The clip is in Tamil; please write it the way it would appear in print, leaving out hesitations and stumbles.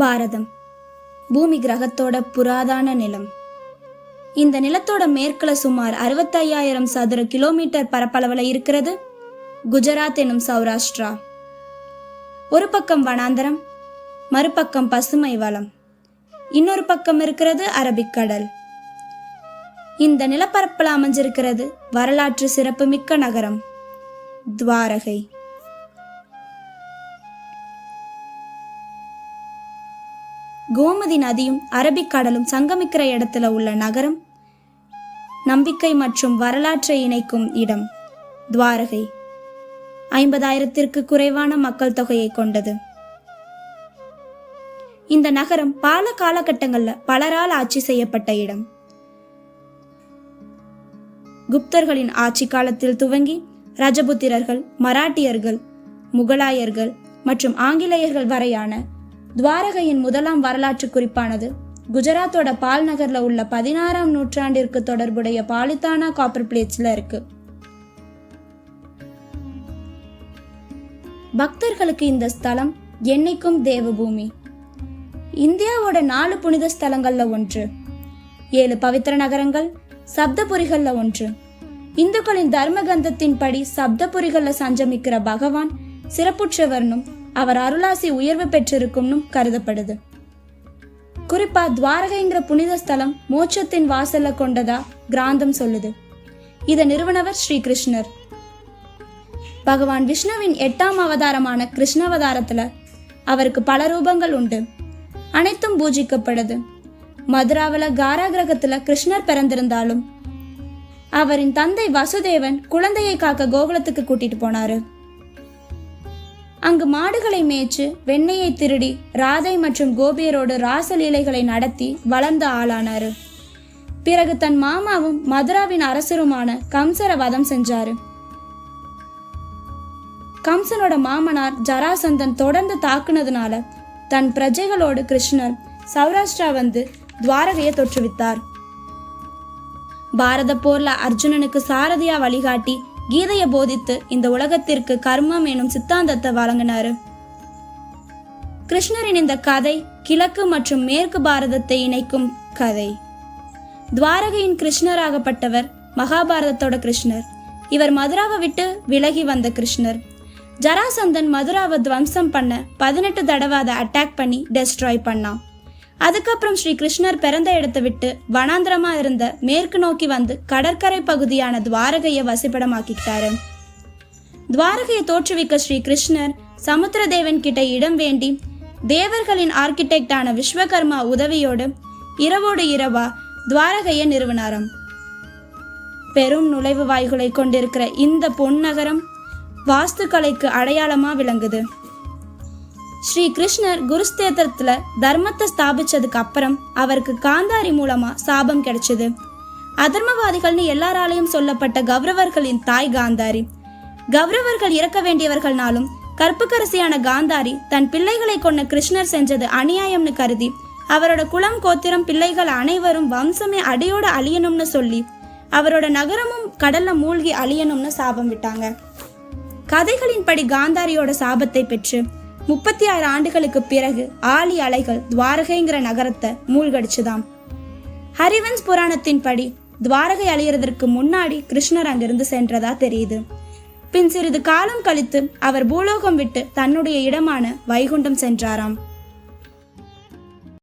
பாரதம் பூமி கிரகத்தோட புராதன நிலம். இந்த நிலத்தோட மேற்குல சுமார் 65,000 சதுர கிலோமீட்டர் பரப்பளவுல இருக்கிறது குஜராத் எனும் சௌராஷ்டிரா. ஒரு பக்கம் வனாந்தரம், மறுபக்கம் பசுமை வளம், இன்னொரு பக்கம் இருக்கிறது அரபிக்கடல். இந்த நிலப்பரப்பில் அமைஞ்சிருக்கிறது வரலாற்று சிறப்புமிக்க நகரம் துவாரகை. கோமதி நதியும் அரபிக்கடலும் சங்கமிக்கிற இடத்துல உள்ள நகரம், நம்பிக்கை மற்றும் வரலாற்றை இணைக்கும் இடம் துவாரகை. 50,000ற்கு குறைவான மக்கள் தொகையை கொண்டது. இந்த நகரம் பல காலகட்டங்கள்ல பலரால் ஆட்சி செய்யப்பட்ட இடம். குப்தர்களின் ஆட்சி காலத்தில் துவங்கி ரஜபுத்திரர்கள், மராட்டியர்கள், முகலாயர்கள் மற்றும் ஆங்கிலேயர்கள் வரையான துவாரகையின் முதலாம் வரலாற்று குறிப்பானது குஜராத்தோட பால் நகர்ல உள்ள 16ஆம் நூற்றாண்டிற்கு தொடர்புடைய பாலித்தானா காப்பர் பிளேட்ஸ்ல இருக்கு. பக்தர்களுக்கு இந்த ஸ்தலம் என்னைக்கும் தேவபூமி. இந்தியாவோட 4 புனித ஸ்தலங்கள்ல ஒன்று, 7 பவித்திர நகரங்கள், சப்தபுரிகள்ல ஒன்று. இந்துக்களின் தர்மகந்தத்தின் படி சப்தபுரிகள்ல சஞ்சமிக்கிற பகவான் சிறப்புற்றவர்னும் அவர் அருளாசி உயர்வு பெற்றிருக்கும்னு கருதப்படுது. குறிப்பா துவாரகைங்கிற புனித ஸ்தலம் மோட்சத்தின் வாசல்ல கொண்டதா கிராந்தம் சொல்லுது. இதை நிறுவனவர் ஸ்ரீ கிருஷ்ணர். பகவான் விஷ்ணுவின் 8ஆம் அவதாரமான கிருஷ்ணாவதாரத்துல அவருக்கு பல ரூபங்கள் உண்டு, அனைத்தும் பூஜிக்கப்படுது. மதுராவில காராகிரகத்துல கிருஷ்ணர் பிறந்திருந்தாலும் அவரின் தந்தை வசுதேவன் குழந்தையை காக்க கோகுலத்துக்கு கூட்டிட்டு போனாரு. அங்கு மாடுகளை மேய்ச்சு வெண்ணெயை திருடி ராதை மற்றும் கோபியரோடு ராசலீலைகளை நடத்தி வளர்ந்த ஆளானாரு. பிறகு தன் மாமாவும் மதுராவின் அரசருமான கம்சரை வதம் செஞ்சாரு. கம்சனோட மாமனார் ஜராசந்தன் தொடர்ந்து தாக்குனதுனால தன் பிரஜைகளோடு கிருஷ்ணர் சௌராஷ்டிரா வந்து துவாரகையை தோற்றுவித்தார். பாரத போர்ல அர்ஜுனனுக்கு சாரதியா வழிகாட்டி கீதையை போதித்து இந்த உலகத்திற்கு கர்மம் எனும் சித்தாந்தத்தை வழங்கினாரு. கிருஷ்ணரின் இந்த கதை கிழக்கு மற்றும் மேற்கு பாரதத்தை இணைக்கும் கதை. துவாரகையின் கிருஷ்ணராகப்பட்டவர் மகாபாரதத்தோட கிருஷ்ணர். இவர் மதுராவை விட்டு விலகி வந்த கிருஷ்ணர். ஜராசந்தன் மதுராவை துவம்சம் பண்ண 18 தடவை அதை அட்டாக் பண்ணி டெஸ்ட்ராய் பண்ணான். அதுக்கப்புறம் ஸ்ரீ கிருஷ்ணர் பிறந்த இடத்தை விட்டு வனாந்திரமா இருந்த மேற்கு நோக்கி வந்து கடற்கரை பகுதியான துவாரகையை வசிப்பிடமாக்கிட்டாரு. துவாரகையை தோற்றுவிக்க ஸ்ரீ கிருஷ்ணர் சமுத்திரதேவன் கிட்ட இடம் வேண்டி தேவர்களின் ஆர்கிடெக்டான விஸ்வகர்மா உதவியோடு இரவோடு இரவா துவாரகையை நிறுவனாராம். பெரும் நுழைவு வாய்களை கொண்டிருக்கிற இந்த பொன்னகரம் வாஸ்துக்கலைக்கு அடையாளமா விளங்குது. ஸ்ரீ கிருஷ்ணர் குருஸ்தேத்திரத்துல தர்மத்தை ஸ்தாபிச்சதுக்கு அப்புறம் அவருக்கு காந்தாரி மூலமா சாபம் கிடைச்சது. அதர்மவாதிகள்னு எல்லாராலையும் சொல்லப்பட்ட கௌரவர்களின் தாய் காந்தாரி. கௌரவர்கள் இறக்க வேண்டியவர்கள்னாலும் கற்புக்கரசியான காந்தாரி தன் பிள்ளைகளை கொண்ட கிருஷ்ணர் செஞ்சது அநியாயம்னு கருதி அவரோட குலம், கோத்திரம், பிள்ளைகள் அனைவரும் வம்சமே அடியோட அழியணும்னு சொல்லி அவரோட நகரமும் கடல்ல மூழ்கி அழியணும்னு சாபம் விட்டாங்க. கதைகளின்படி காந்தாரியோட சாபத்தை பெற்று 36 ஆண்டுகளுக்கு பிறகு ஆழி அலைகள் துவாரகைங்கிற நகரத்தை மூழ்கடிச்சுதாம். ஹரிவன்ஸ் புராணத்தின் படி துவாரகை அழியறதற்கு முன்னாடி கிருஷ்ணர் அங்கிருந்து சென்றதா தெரியுது. பின் சிறிது காலம் கழித்து அவர் பூலோகம் விட்டு தன்னுடைய இடமான வைகுண்டம் சென்றாராம்.